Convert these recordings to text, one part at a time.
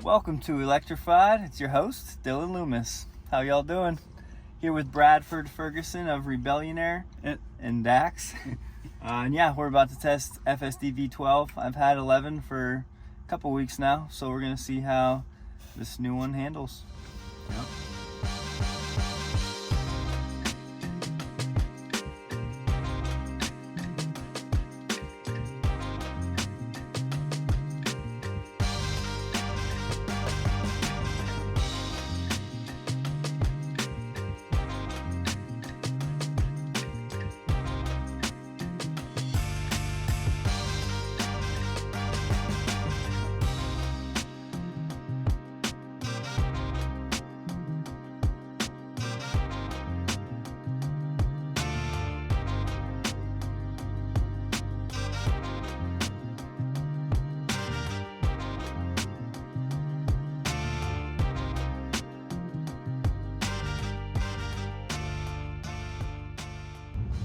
Welcome to Electrified. It's your host, Dylan Loomis. How y'all doing? Here with Halter Ferguson of Rebellionaire and DAX. And yeah, we're about to test FSD V12. I've had 11 for a couple weeks now, so we're going to see how this new one handles. Yep.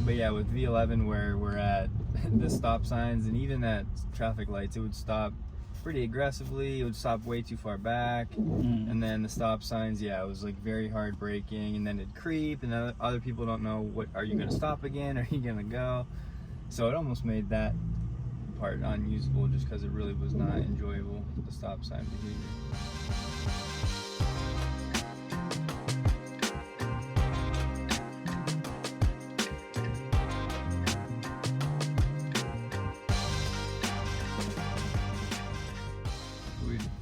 But yeah, with V11 where we're at the stop signs and even at traffic lights, it would stop pretty aggressively. It would stop way too far back. And then the stop signs, yeah, it was like very hard braking, and then it'd creep, and other people don't know, what are you going to stop again? Are you going to go? So it almost made that part unusable just because it really was not enjoyable, the stop sign behavior.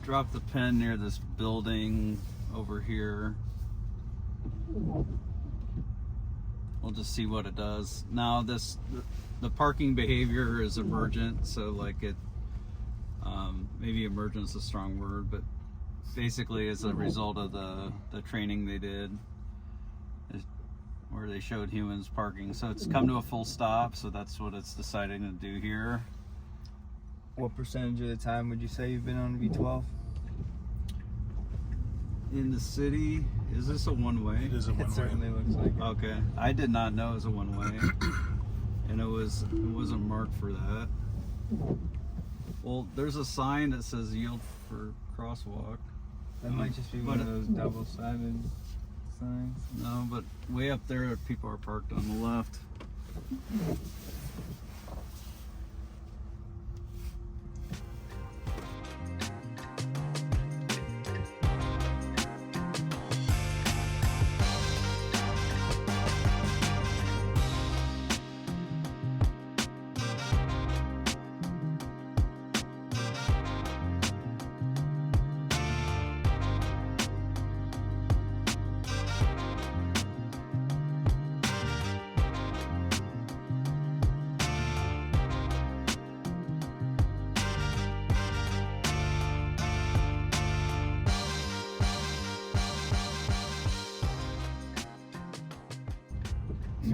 Drop the pin near this building over here. We'll just see what it does. Now the parking behavior is emergent, so like it, maybe emergent is a strong word, but basically as a result of the training they did, where they showed humans parking. So it's come to a full stop, so that's what it's deciding to do here. What percentage of the time would you say you've been on V12? In the city, is this a one-way? It is a one-way. It certainly looks like it. Okay, I did not know it was a one-way, and it wasn't marked for that. Well, there's a sign that says yield for crosswalk. That might just be one of those double-sided signs. No, but way up there, people are parked on the left.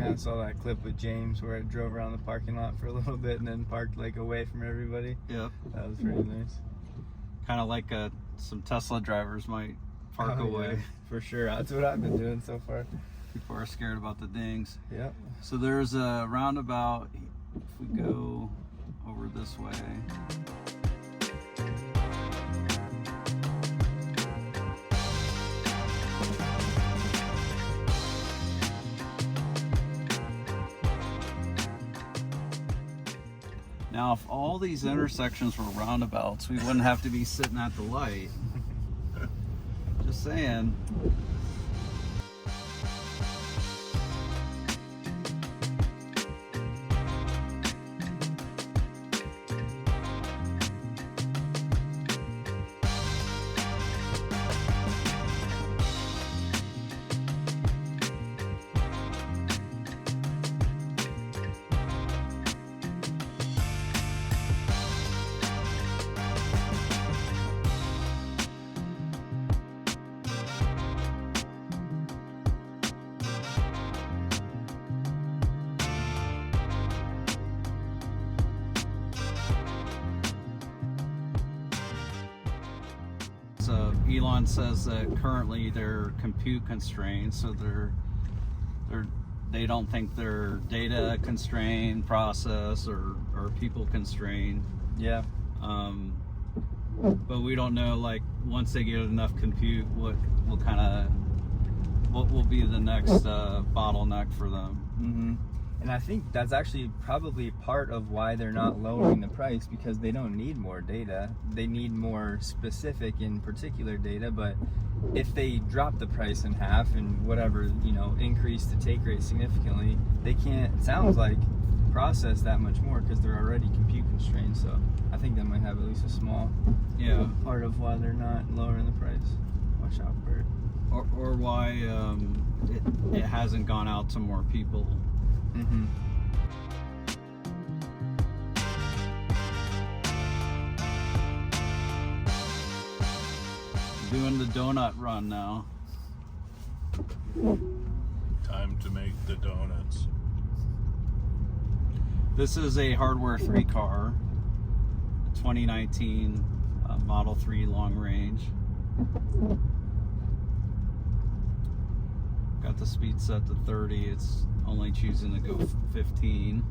I saw that clip with James where it drove around the parking lot for a little bit and then parked like away from everybody. Yep. That was pretty nice. Kind of like some Tesla drivers might park away. Yeah, for sure. That's what I've been doing so far. People are scared about the dings. Yep. So there's a roundabout. If we go over this way. Now, if all these intersections were roundabouts, we wouldn't have to be sitting at the light. Just saying. Elon says that currently they're compute constrained, so they don't think they're data constrained, process or people constrained. Yeah. but we don't know, like, once they get enough compute, what will be the next bottleneck for them. Mm-hmm. And I think that's actually probably part of why they're not lowering the price, because they don't need more data. They need more specific and particular data. But if they drop the price in half and whatever, you know, increase the take rate significantly, they can't, it sounds like, process that much more because they're already compute constrained. So I think that might have at least a small part of why they're not lowering the price. Watch out for it. Or why it hasn't gone out to more people. Mm-hmm. Doing the donut run now. Time to make the donuts. This is a Hardware 3 car, 2019 Model 3 long range. Got the speed set to 30. It's only choosing to go 15.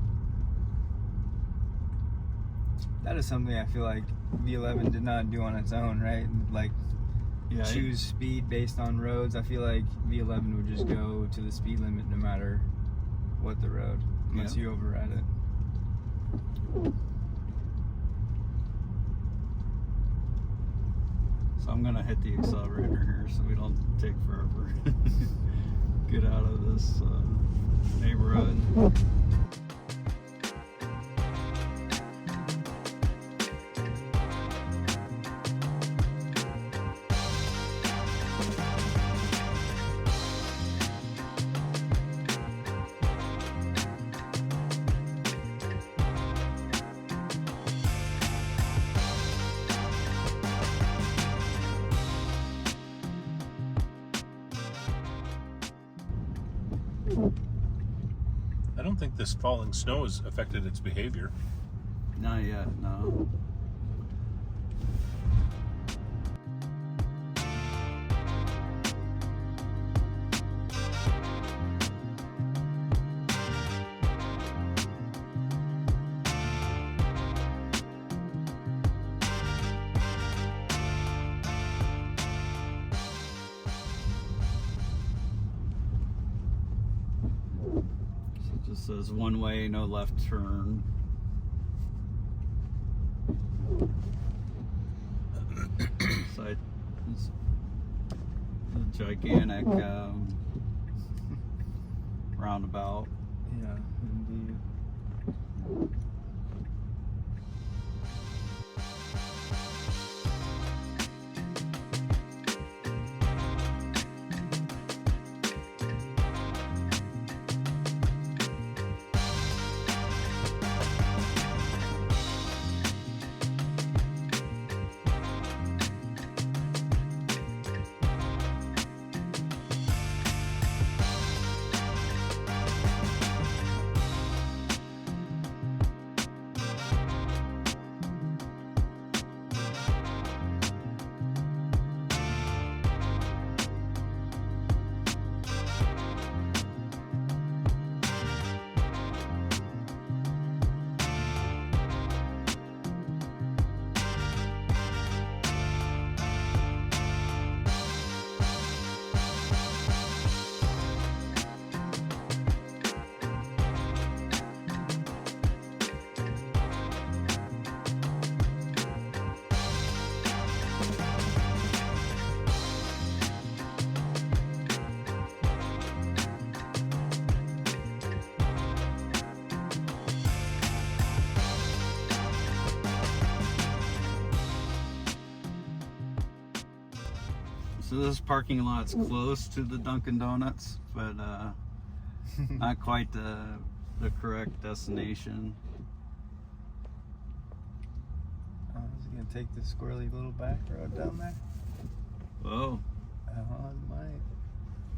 That is something I feel like V11 did not do on its own, right? Like, choose speed based on roads. I feel like V11 would just go to the speed limit no matter what the road, unless you override it. So I'm gonna hit the accelerator here so we don't take forever. Get out of this neighborhood. I don't think this falling snow has affected its behavior. Not yet, no. Just says one way, no left turn. So it's a gigantic roundabout. Yeah, indeed. So this parking lot's close to the Dunkin' Donuts, but not quite the correct destination. I was gonna take the squirrely little back road down there. Oh, I might.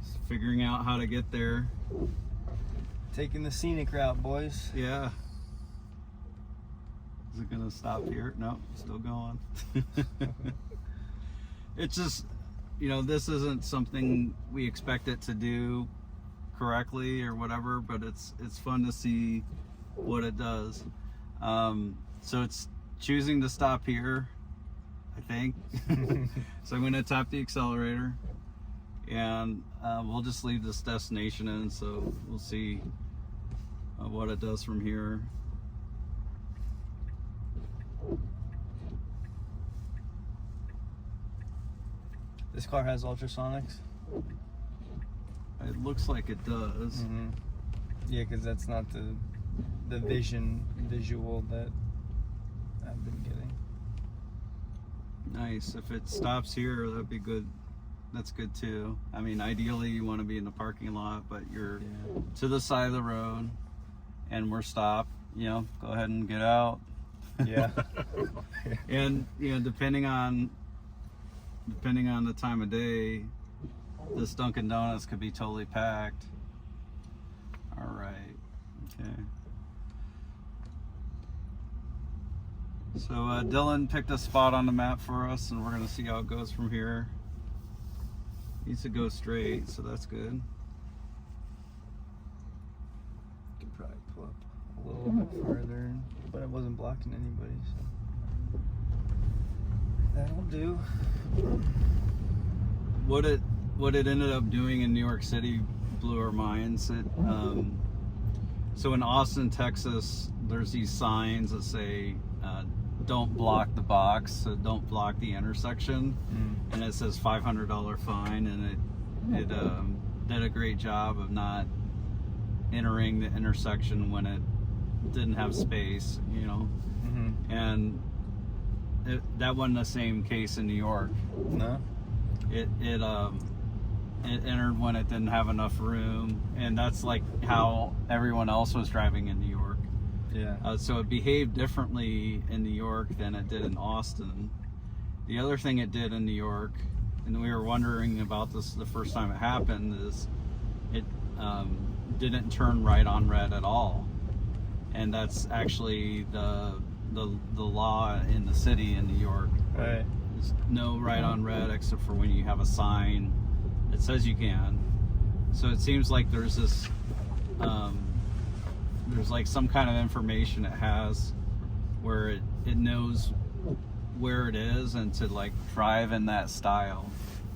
just figuring out how to get there. Taking the scenic route, boys. Yeah. Is it gonna stop here? No, still going. It's just, you know, this isn't something we expect it to do correctly or whatever, but it's fun to see what it does. So it's choosing to stop here, I think. So I'm gonna tap the accelerator, and we'll just leave this destination in, so we'll see what it does from here. This car has ultrasonics? It looks like it does. Mm-hmm. Yeah, because that's not the visual that I've been getting. Nice. If it stops here, that'd be good. That's good too. I mean, ideally you want to be in the parking lot, but you're to the side of the road and we're stopped. You know, go ahead and get out. Yeah. And you know, depending on the time of day, this Dunkin' Donuts could be totally packed. All right. Okay. So Dylan picked a spot on the map for us, and we're gonna see how it goes from here. Needs to go straight, so that's good. Could probably pull up a little bit further, but it wasn't blocking anybody, so that'll do. What it ended up doing in New York City blew our minds. So in Austin, Texas, there's these signs that say don't block the box, so don't block the intersection, and it says $500 fine, and it did a great job of not entering the intersection when it didn't have space, you know. And that wasn't the same case in New York. No? It entered when it didn't have enough room, and that's like how everyone else was driving in New York. Yeah. So it behaved differently in New York than it did in Austin. The other thing it did in New York, and we were wondering about this the first time it happened, is it didn't turn right on red at all, and that's actually the law in the city in New York. Right. There's no right on red except for when you have a sign that says you can. So it seems like there's this there's like some kind of information it has where it knows where it is and to like drive in that style.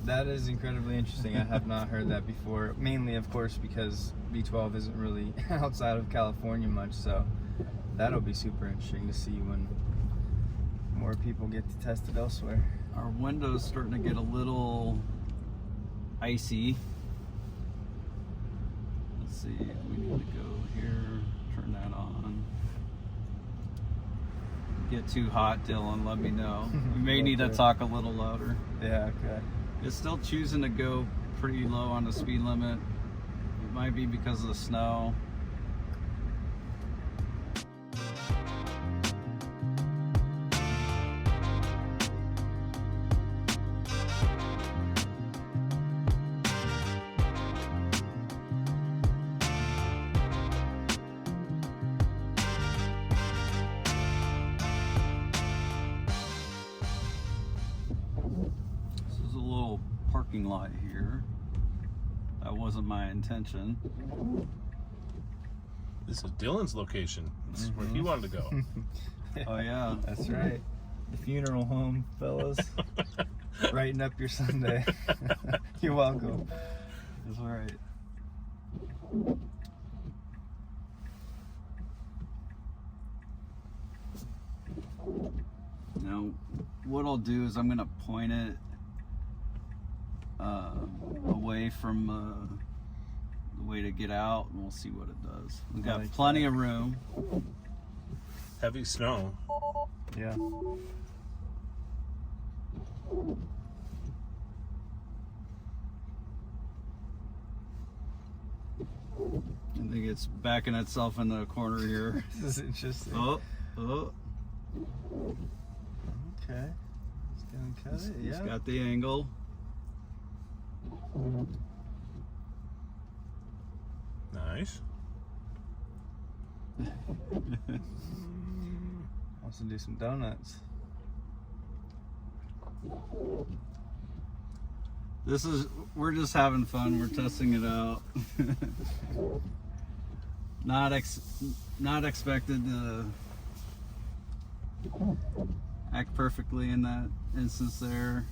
That is incredibly interesting. I have not heard that before. Mainly, of course, because V12 isn't really outside of California much, so that'll be super interesting to see when more people get to test it elsewhere. Our window's starting to get a little icy. Let's see, we need to go here, turn that on. Get too hot, Dylan, let me know. We may need to talk a little louder. Yeah, okay. It's still choosing to go pretty low on the speed limit. It might be because of the snow. Lot here. That wasn't my intention. This is Dylan's location. This is where he wanted to go. Oh yeah, That's right. The funeral home, fellas. Brighten up your Sunday. You're welcome. that's right. Now, what I'll do is I'm gonna point it away from the way to get out, and we'll see what it does. We've got plenty of room. Heavy snow. Yeah. I think it's backing itself in the corner here. This is interesting. Oh. Okay. It's gonna cut it, It's yeah. got the angle. Nice. Wants to do some donuts. We're just having fun. We're testing it out. Not expected to act perfectly in that instance there.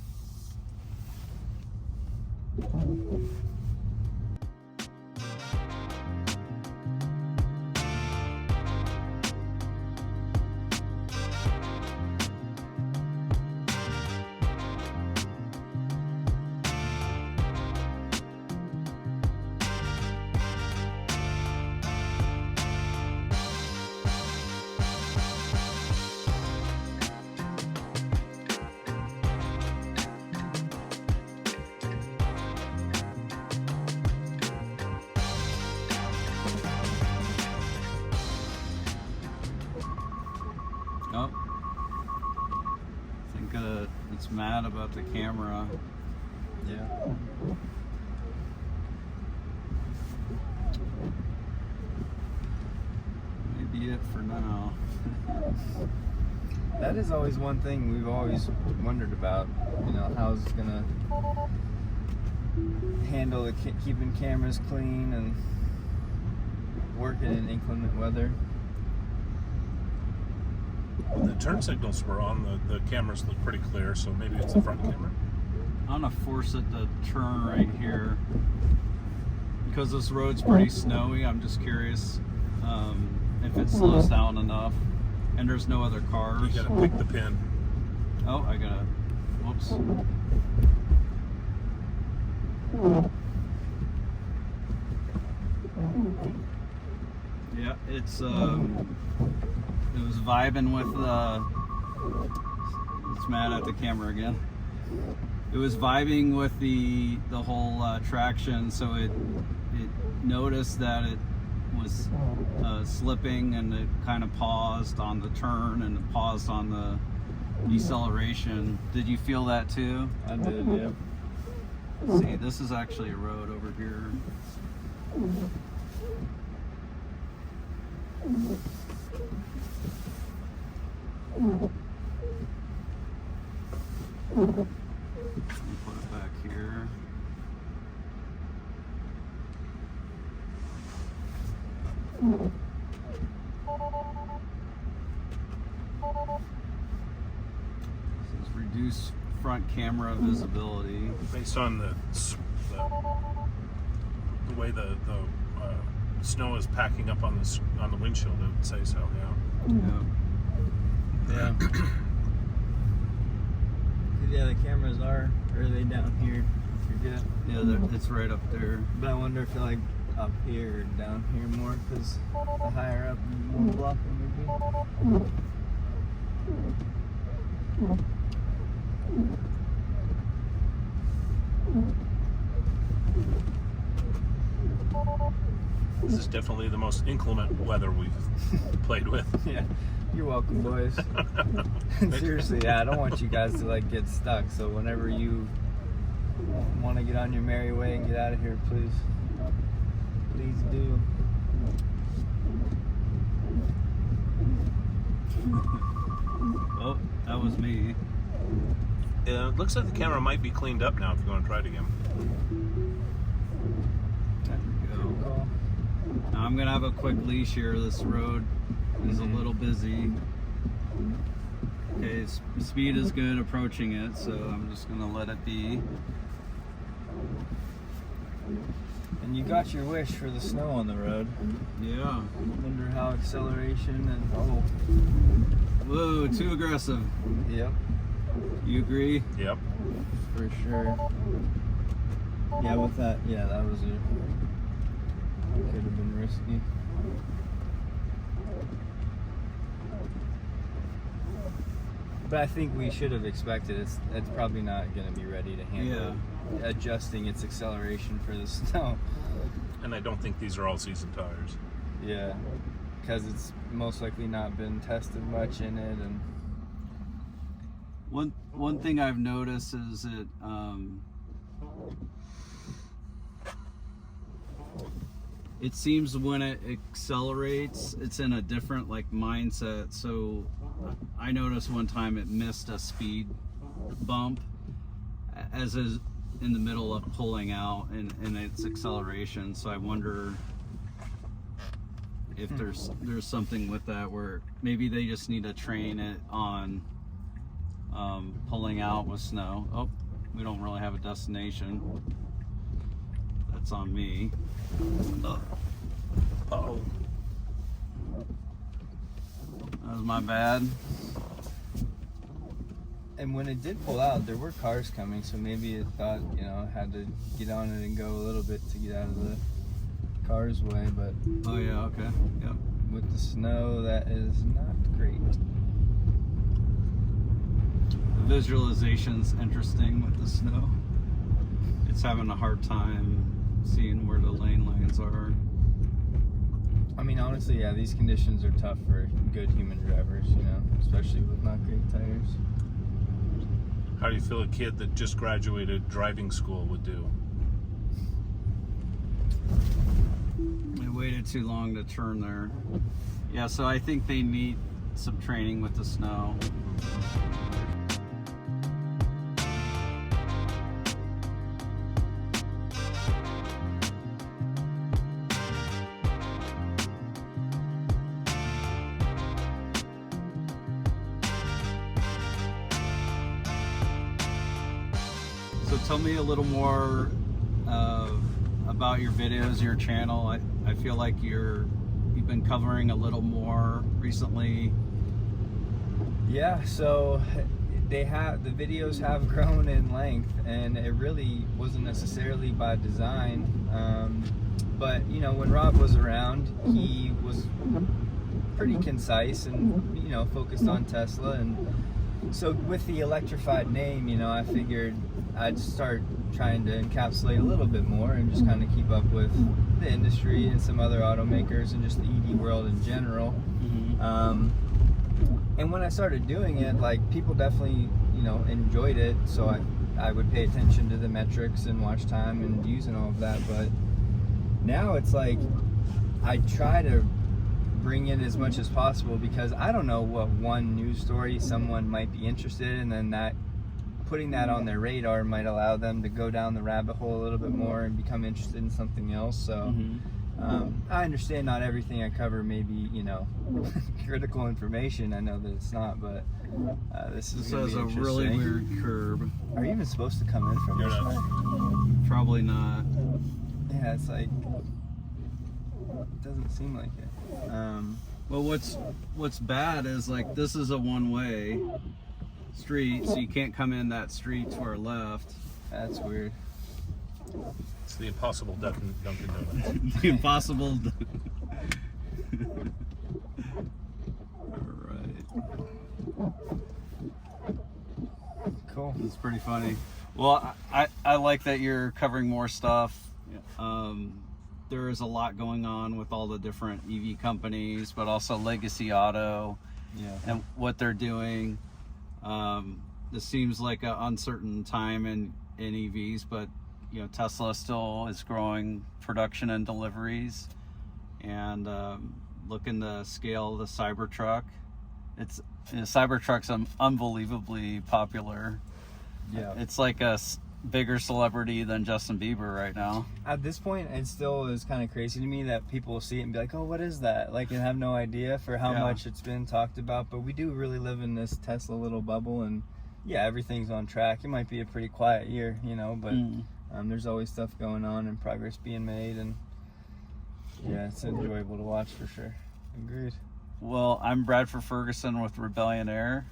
Oh, I think it's mad about the camera. Yeah. Maybe it for now. That is always one thing we've always wondered about. You know, how's it gonna handle keeping cameras clean and working in inclement weather. When the turn signals were on, the cameras look pretty clear, so maybe it's the front camera. I'm gonna force it to turn right here because this road's pretty snowy. I'm just curious if it slows down enough, and there's no other cars. You gotta pick the pin. Oh, I gotta. Whoops. Yeah, it's it was vibing with it's mad at the camera again. It was vibing with the whole traction, so it noticed that it was slipping, and it kind of paused on the turn and it paused on the deceleration. Did you feel that too? I did, yeah. See, this is actually a road over here. Let me put it back here. This is reduce front camera visibility. Based on the way the snow is packing up on the windshield, it would say so. Yeah. Yeah. Yeah. Yeah, the cameras are they down here. Forget. Yeah, it's right up there. But I wonder if they're like up here or down here more, because the higher up, the more blocking would be. This is definitely the most inclement weather we've played with. Yeah, you're welcome, boys. Seriously, yeah, I don't want you guys to like get stuck. So whenever you want to get on your merry way and get out of here, please do. Oh, that was me. It looks like the camera might be cleaned up now if you're going to try it again. There we go. Now I'm gonna have a quick leash here. This road is a little busy. Okay, speed is good approaching it, so I'm just gonna let it be. And you got your wish for the snow on the road. Yeah. Wonder how acceleration and Whoa, too aggressive. Yep, You agree? Yep. for sure. Yeah, with that, yeah, that was could have been risky. But I think we should have expected it's probably not going to be ready to handle adjusting its acceleration for the snow. And I don't think these are all season tires. Yeah, because it's most likely not been tested much in it. And one thing I've noticed is it seems when it accelerates, it's in a different mindset. So I noticed one time it missed a speed bump as is in the middle of pulling out in its acceleration. So I wonder if there's something with that where maybe they just need to train it on pulling out with snow. Oh, we don't really have a destination. That's on me. Uh-oh. That was my bad. And when it did pull out, there were cars coming, so maybe it thought, you know, had to get on it and go a little bit to get out of the car's way, but Oh yeah, okay. Yep. with the snow, that is not great. The visualization's interesting with the snow. It's having a hard time seeing where the lane lines are. I mean, honestly, yeah, these conditions are tough for good human drivers, you know, especially with not great tires. How do you feel a kid that just graduated driving school would do? I waited too long to turn there. Yeah, so I think they need some training with the snow. So tell me a little more about your videos, your channel. I feel like you've been covering a little more recently. Yeah, so the videos have grown in length, and it really wasn't necessarily by design. But you know, when Rob was around, he was pretty concise and, you know, focused on Tesla. And so with the Electrified name, you know, I figured I'd start trying to encapsulate a little bit more and just kind of keep up with the industry and some other automakers and just the EV world in general. And when I started doing it, like, people definitely, you know, enjoyed it. So I would pay attention to the metrics and watch time and views and all of that. But now it's like I try to bring in as much as possible, because I don't know what one news story someone might be interested in, and that putting that on their radar might allow them to go down the rabbit hole a little bit more and become interested in something else. So I understand not everything I cover may be, you know, critical information. I know that it's not, but this is This has a really weird curb. Are you even supposed to come in from You're this not. way? Probably not. Yeah, it's like, it doesn't seem like it. Well, what's bad is, like, this is a one-way street, so you can't come in that street to our left. That's weird. It's the impossible Dunkin' Donuts. The impossible. All right. Cool. It's pretty funny. Well, I like that you're covering more stuff. There is a lot going on with all the different EV companies, but also Legacy Auto, Yeah. and what they're doing. This seems like an uncertain time in EVs, but you know, Tesla still is growing production and deliveries, and looking to scale the Cybertruck. Cybertruck's unbelievably popular. Yeah. It's like a bigger celebrity than Justin Bieber right now. At this point, it still is kind of crazy to me that people will see it and be like, oh, what is that? Like, and have no idea for how much it's been talked about. But we do really live in this Tesla little bubble, and yeah, everything's on track. It might be a pretty quiet year, you know, but there's always stuff going on and progress being made, and yeah, it's enjoyable to watch for sure. Agreed. Well, I'm Bradford Ferguson with Rebellionaire.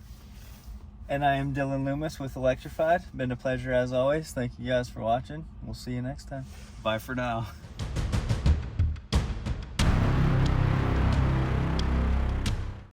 And I am Dylan Loomis with Electrified. Been a pleasure as always. Thank you guys for watching. We'll see you next time. Bye for now.